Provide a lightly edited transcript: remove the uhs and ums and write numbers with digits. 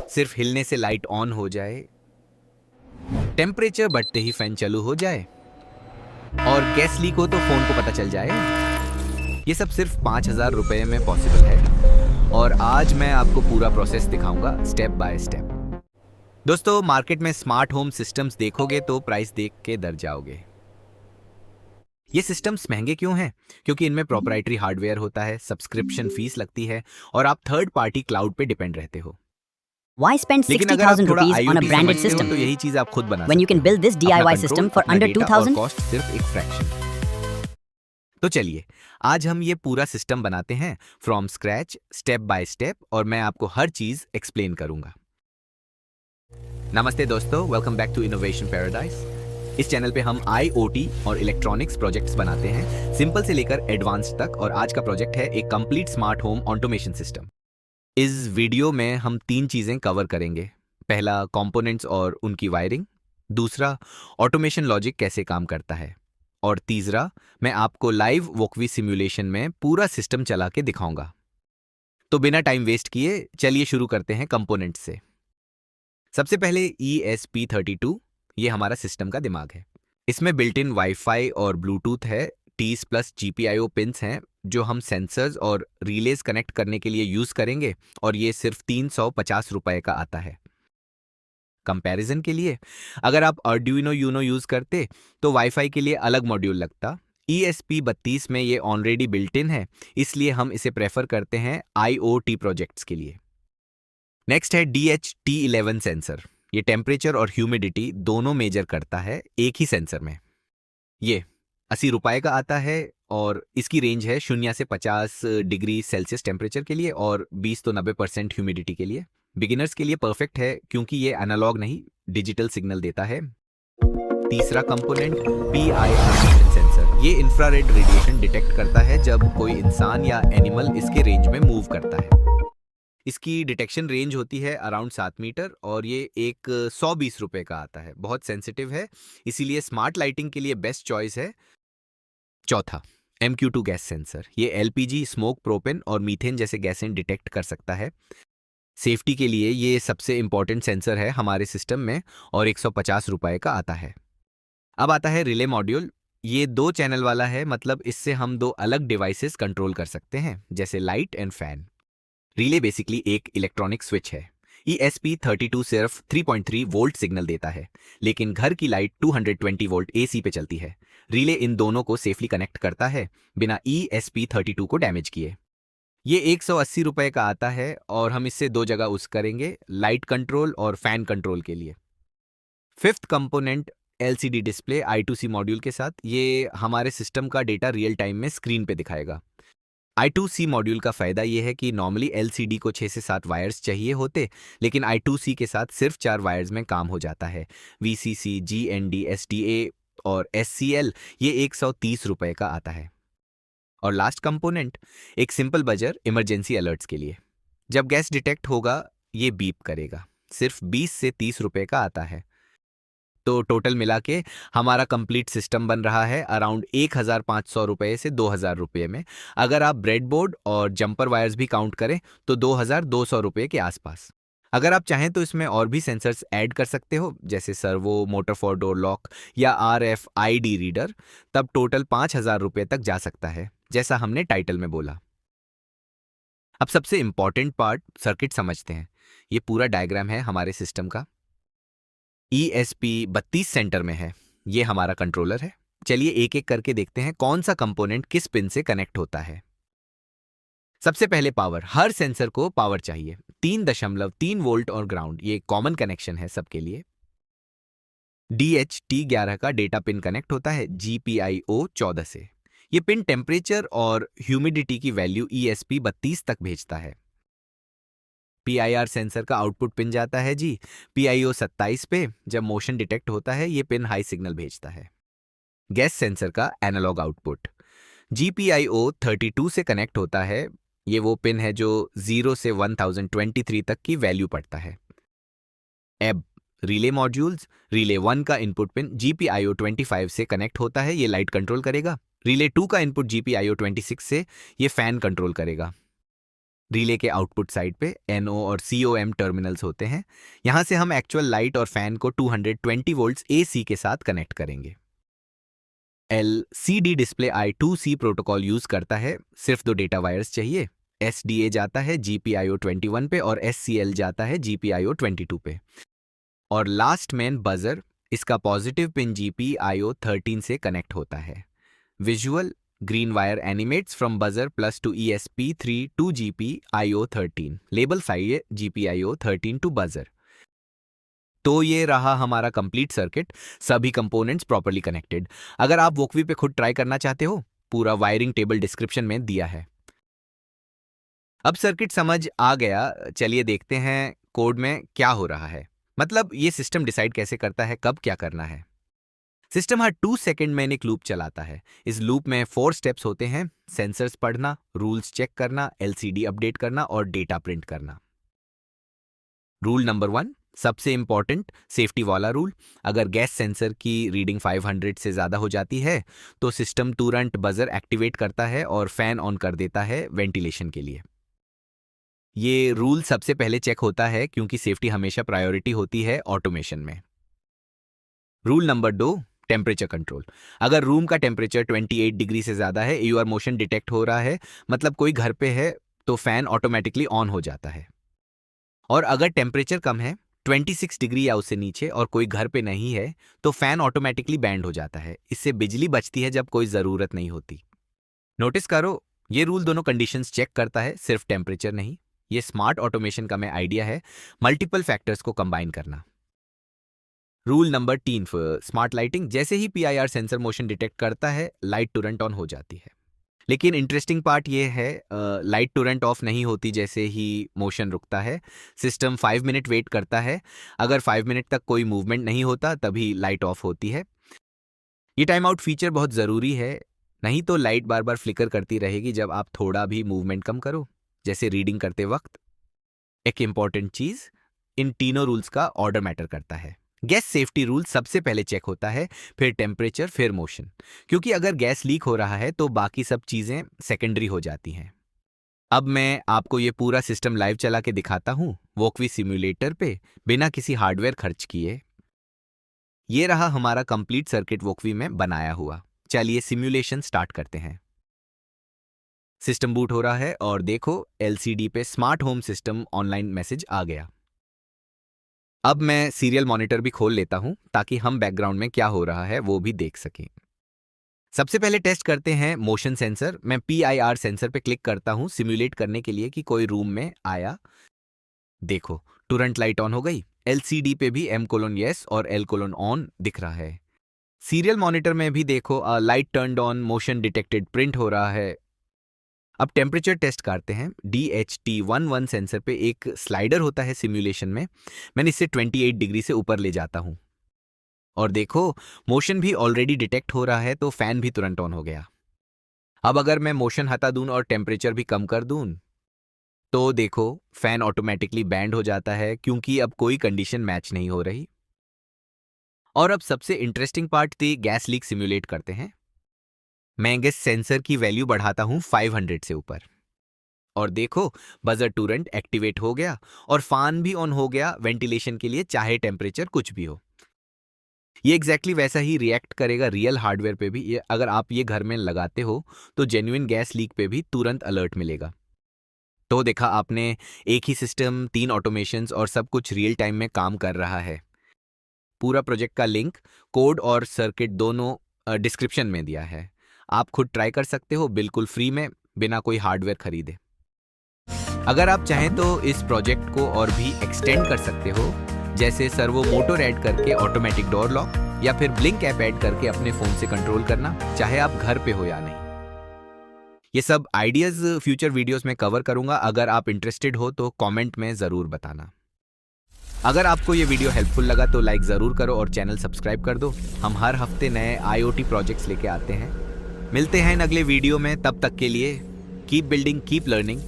सिर्फ हिलने से लाइट ऑन हो जाए, टेम्परेचर बढ़ते ही फैन चालू हो जाए और गैस लीक हो तो फोन को पता चल जाए। ये सब सिर्फ 5,000 रुपए में पॉसिबल है और आज मैं आपको पूरा प्रोसेस दिखाऊंगा स्टेप बाय स्टेप। दोस्तों, मार्केट में स्मार्ट होम सिस्टम्स देखोगे तो प्राइस देख के डर जाओगे। ये सिस्टम्स महंगे क्यों हैं? क्योंकि इनमें प्रोप्राइटरी हार्डवेयर होता है, सब्सक्रिप्शन फीस लगती है और आप थर्ड पार्टी क्लाउड पे डिपेंड रहते हो। Why spend लेकिन अगर आप 60,000 थोड़ा rupees on a IoT branded समझते हो system तो यही चीज आप खुद बना when you सकते can हो। build this अपना DIY कंट्रोल, system for अपना under डेटा और 2,000? कॉस्ट सिर्फ एक फ्रैक्शन। तो चलिए, आज हम ये पूरा सिस्टम बनाते हैं from scratch, step by step, और मैं आपको हर चीज एक्सप्लेन करूंगा। नमस्ते दोस्तों, welcome back to Innovation Paradise. इस चैनल पे हम IoT और इलेक्ट्रॉनिक्स प्रोजेक्ट्स बनाते हैं, सिंपल से लेकर एडवांस तक, और आज का प्रोजेक्ट है एक complete smart home automation system. इस वीडियो में हम 3 चीजें कवर करेंगे। पहला, कंपोनेंट्स और उनकी वायरिंग। दूसरा, ऑटोमेशन लॉजिक कैसे काम करता है। और तीसरा, मैं आपको लाइव वॉकवी सिमुलेशन में पूरा सिस्टम चला के दिखाऊंगा। तो बिना टाइम वेस्ट किए चलिए शुरू करते हैं कंपोनेंट्स से। सबसे पहले ESP32, ये हमारा सिस्टम का दिमाग है। इसमें बिल्ट इन वाईफाई और ब्लूटूथ है, टीस प्लस GPIO पिंस हैं जो हम सेंसर्स और रिलेज कनेक्ट करने के लिए यूज करेंगे, और ये सिर्फ 350 रुपए का आता है। कंपैरिजन के लिए, अगर आप आर्डुइनो यूनो यूज करते तो वाईफाई के लिए अलग मॉड्यूल लगता। ESP32 में ये ऑलरेडी बिल्ट इन है, इसलिए हम इसे प्रेफर करते हैं IoT प्रोजेक्ट्स के लिए। नेक्स्ट है DHT11 सेंसर। ये टेम्परेचर और ह्यूमिडिटी दोनों मेजर करता है एक ही सेंसर में। ये 80 रुपए का आता है और इसकी रेंज है 0 से 50 डिग्री सेल्सियस टेम्परेचर के लिए और 20 तो 90% ह्यूमिडिटी के लिए। बिगिनर्स के लिए परफेक्ट है क्योंकि ये एनालॉग नहीं, डिजिटल सिग्नल देता है। तीसरा कंपोनेंट PIR मोशन सेंसर। ये इंफ्रारेड रेडिएशन डिटेक्ट करता है जब कोई इंसान या एनिमल इसके रेंज में मूव करता है। इसकी डिटेक्शन रेंज होती है अराउंड 7 मीटर और ये एक 120 रुपए का आता है। बहुत सेंसिटिव है, इसीलिए स्मार्ट लाइटिंग के लिए बेस्ट चॉइस है। चौथा, MQ2 गैस सेंसर। ये LPG, स्मोक, प्रोपेन और मीथेन जैसे गैसें डिटेक्ट कर सकता है। सेफ्टी के लिए ये सबसे इंपॉर्टेंट सेंसर है हमारे सिस्टम में और 150 रुपए का आता है। अब आता है रिले मॉड्यूल। ये 2 चैनल वाला है, मतलब इससे हम 2 अलग डिवाइसेस कंट्रोल कर सकते हैं, जैसे light and fan. Relay basically एक इलेक्ट्रॉनिक स्विच है। ESP32 सिर्फ 3.3 वोल्ट सिग्नल देता है, लेकिन घर की लाइट 220 वोल्ट AC पे चलती है। रिले इन दोनों को सेफली कनेक्ट करता है बिना ESP32 को डैमेज किए। ये 180 रुपए का आता है और हम इससे 2 जगह यूज करेंगे, लाइट कंट्रोल और फैन कंट्रोल के लिए। Fifth component LCD display I2C module के साथ। ये हमारे सिस्टम का डेटा रियल टाइम में स्क्रीन पे दिखाएगा। I2C मॉड्यूल का फायदा यह है कि नॉर्मली LCD को 6 से 7 वायर्स चाहिए होते, लेकिन I2C के साथ सिर्फ 4 वायर्स में काम हो जाता है। VCC, GND, SDA और SCL ये 130 रुपए का आता है। और लास्ट कंपोनेंट, एक सिंपल बजर इमरजेंसी अलर्ट्स के लिए। जब गैस डिटेक्ट होगा ये बीप करेगा। सिर्फ 20 से 30 रुपए का आता है। तो टोटल मिला के हमारा कंप्लीट सिस्टम बन रहा है अराउंड 1,500 रुपए से 2,000 रुपए में। अगर आप ब्रेडबोर्ड और जंपर वायर्स भी काउंट करें तो 2,200 रुपए के आसपास। अगर आप चाहें तो इसमें और भी सेंसर्स ऐड कर सकते हो, जैसे servo, motor for door lock या RFID रीडर। तब टोटल 5,000 रुपए तक जा सकता है, जैसा हमने टाइटल में बोला। अब सबसे इंपॉर्टेंट पार्ट, सर्किट समझते हैं। ये पूरा डायग्राम है हमारे सिस्टम का। ESP32 सेंटर में है, ये हमारा कंट्रोलर है। चलिए एक एक करके देखते हैं कौन सा कंपोनेंट किस पिन से कनेक्ट होता है। सबसे पहले पावर। हर सेंसर को पावर चाहिए। 3.3 वोल्ट और ग्राउंड, ये कॉमन कनेक्शन है सबके लिए। DHT11 का डेटा पिन कनेक्ट होता है GPIO 14 से। ये पिन टेम्परेचर और ह्यूमिडिटी की वैल्यू ESP32 तक भेजता है। PIR सेंसर का आउटपुट पिन जाता है जी PIO 27 पे। जब मोशन डिटेक्ट होता है ये पिन हाई सिग्नल भेजता है। गैस सेंसर का एनालॉग आउटपुट GPIO 32 से कनेक्ट होता है। ये वो पिन है जो 0 से 1023 तक की वैल्यू पढ़ता है। अब रिले मॉड्यूल्स। रिले 1 का इनपुट पिन GPIO 25 से कनेक्ट होता है, ये लाइट कंट्रोल करेगा। रिले 2 का इनपुट GPIO 26 से, ये फैन कंट्रोल करेगा। रिले के आउटपुट साइड पे NO और COM टर्मिनल्स होते हैं। यहाँ से हम एक्चुअल लाइट और फैन को 220 वोल्ट्स AC के साथ कनेक्ट करेंगे। LCD display I2C protocol use करता है, सिर्फ 2 डेटा वायर्स चाहिए। SDA जाता है GPIO 21 पे और SCL जाता है GPIO 22 पे। और लास्ट मैन बजर, इसका पॉजिटिव पिन GPIO 13 से कनेक्ट होता है। Visual green wire animates from buzzer plus to ESP3 to GPIO 13। Label file GPIO 13 to buzzer. तो ये रहा हमारा कंप्लीट सर्किट, सभी कंपोनेंट्स प्रॉपर्ली कनेक्टेड। अगर आप वोकवी पे खुद ट्राई करना चाहते हो, पूरा वायरिंग टेबल डिस्क्रिप्शन में दिया है। अब सर्किट समझ आ गया, चलिए देखते हैं कोड में क्या हो रहा है। मतलब ये सिस्टम डिसाइड कैसे करता है कब क्या करना है। सिस्टम हर 2 सेकंड में एक लूप चलाता है। इस लूप में 4 स्टेप्स होते हैं: सेंसर्स पढ़ना, रूल्स चेक करना, LCD अपडेट करना और डेटा प्रिंट करना। रूल नंबर 1, सबसे इंपॉर्टेंट सेफ्टी वाला रूल। अगर गैस सेंसर की रीडिंग 500 से ज़्यादा हो जाती है तो सिस्टम तुरंत बजर एक्टिवेट करता है और फैन ऑन कर देता है वेंटिलेशन के लिए। ये रूल सबसे पहले चेक होता है क्योंकि सेफ्टी हमेशा प्रायोरिटी होती है ऑटोमेशन में। Rule number 2, temperature control. अगर रूम का टेम्परेचर 28 डिग्री से ज़्यादा है, यूआर मोशन डिटेक्ट हो रहा है, मतलब कोई घर पे है, तो फैन ऑटोमेटिकली ऑन हो जाता है। और अगर टेम्परेचर कम है, 26 डिग्री या उससे नीचे, और कोई घर पे नहीं है, तो फैन ऑटोमेटिकली बैंड हो जाता है। इससे बिजली बचती है जब कोई ज़रूरत नहीं होती। नोटिस करो, ये रूल दोनों कंडीशंस चेक करता है, सिर्फ टेम्परेचर नहीं। ये स्मार्ट ऑटोमेशन का मैं आइडिया है, मल्टीपल फैक्टर्स को कंबाइन करना। Rule number 3, smart lighting. जैसे ही PIR सेंसर मोशन डिटेक्ट करता है, लाइट तुरंत ऑन हो जाती है। लेकिन इंटरेस्टिंग पार्ट ये है, लाइट तुरंत ऑफ नहीं होती जैसे ही मोशन रुकता है। सिस्टम 5 मिनट वेट करता है। अगर 5 मिनट तक कोई मूवमेंट नहीं होता तभी लाइट ऑफ होती है। ये टाइम आउट फीचर बहुत ज़रूरी है, नहीं तो लाइट बार बार फ्लिकर करती रहेगी जब आप थोड़ा भी मूवमेंट कम करो, जैसे रीडिंग करते वक्त। एक इंपॉर्टेंट चीज़, इन तीनों रूल्स का ऑर्डर मैटर करता है। गैस सेफ्टी रूल सबसे पहले चेक होता है, फिर टेम्परेचर, फिर मोशन। क्योंकि अगर गैस लीक हो रहा है तो बाकी सब चीज़ें सेकेंडरी हो जाती हैं। अब मैं आपको ये पूरा सिस्टम लाइव चला के दिखाता हूँ, वोकवी सिम्युलेटर पे, बिना किसी हार्डवेयर खर्च किए। ये रहा हमारा कंप्लीट सर्किट वोकवी में बनाया हुआ। चलिए सिम्युलेशन स्टार्ट करते हैं। सिस्टम बूट हो रहा है और देखो LCD पे smart home system online message आ गया। अब मैं सीरियल मॉनिटर भी खोल लेता हूं ताकि हम बैकग्राउंड में क्या हो रहा है वो भी देख सकें। सबसे पहले टेस्ट करते हैं मोशन सेंसर। मैं PIR सेंसर पे क्लिक करता हूं सिम्युलेट करने के लिए कि कोई रूम में आया। देखो तुरंत लाइट ऑन हो गई। LCD पे भी M:yes और L:on दिख रहा है। सीरियल मॉनिटर में भी देखो light turned on, motion detected print हो रहा है। अब टेम्परेचर टेस्ट करते हैं। DHT11 सेंसर पे एक स्लाइडर होता है सिम्युलेशन में। मैंने इसे 28 डिग्री से ऊपर ले जाता हूं और देखो मोशन भी ऑलरेडी डिटेक्ट हो रहा है, तो फैन भी तुरंत ऑन हो गया। अब अगर मैं मोशन हटा दूं और टेम्परेचर भी कम कर दूं तो देखो फैन ऑटोमेटिकली बैंड हो जाता है, क्योंकि अब कोई कंडीशन मैच नहीं हो रही। और अब सबसे इंटरेस्टिंग पार्ट थी, गैस लीक सिम्युलेट करते हैं। मैं गैस सेंसर की वैल्यू बढ़ाता हूं 500 से ऊपर और देखो बजर तुरंत एक्टिवेट हो गया और फैन भी ऑन हो गया वेंटिलेशन के लिए, चाहे टेम्परेचर कुछ भी हो। ये एग्जैक्टली वैसा ही रिएक्ट करेगा रियल हार्डवेयर पे भी। अगर आप ये घर में लगाते हो तो जेन्युइन गैस लीक पे भी तुरंत अलर्ट मिलेगा। तो देखा आपने, एक ही सिस्टम, 3 ऑटोमेशंस और सब कुछ रियल टाइम में काम कर रहा है। पूरा प्रोजेक्ट का लिंक, कोड और सर्किट दोनों डिस्क्रिप्शन में दिया है। आप खुद ट्राई कर सकते हो बिल्कुल फ्री में, बिना कोई हार्डवेयर खरीदे। अगर आप चाहें तो इस प्रोजेक्ट को और भी एक्सटेंड कर सकते हो, जैसे सर्वो मोटर ऐड करके ऑटोमेटिक डोर लॉक, या फिर ब्लिंक ऐप ऐड करके अपने फोन से कंट्रोल करना, चाहे आप घर पे हो या नहीं। ये सब आइडियाज फ्यूचर वीडियोस में कवर करूंगा। अगर आप इंटरेस्टेड हो तो कमेंट में ज़रूर बताना। अगर आपको ये वीडियो हेल्पफुल लगा तो लाइक ज़रूर करो और चैनल सब्सक्राइब कर दो। हम हर हफ्ते नए IoT प्रोजेक्ट्स लेके आते हैं। मिलते हैं इन अगले वीडियो में, तब तक के लिए कीप बिल्डिंग, कीप लर्निंग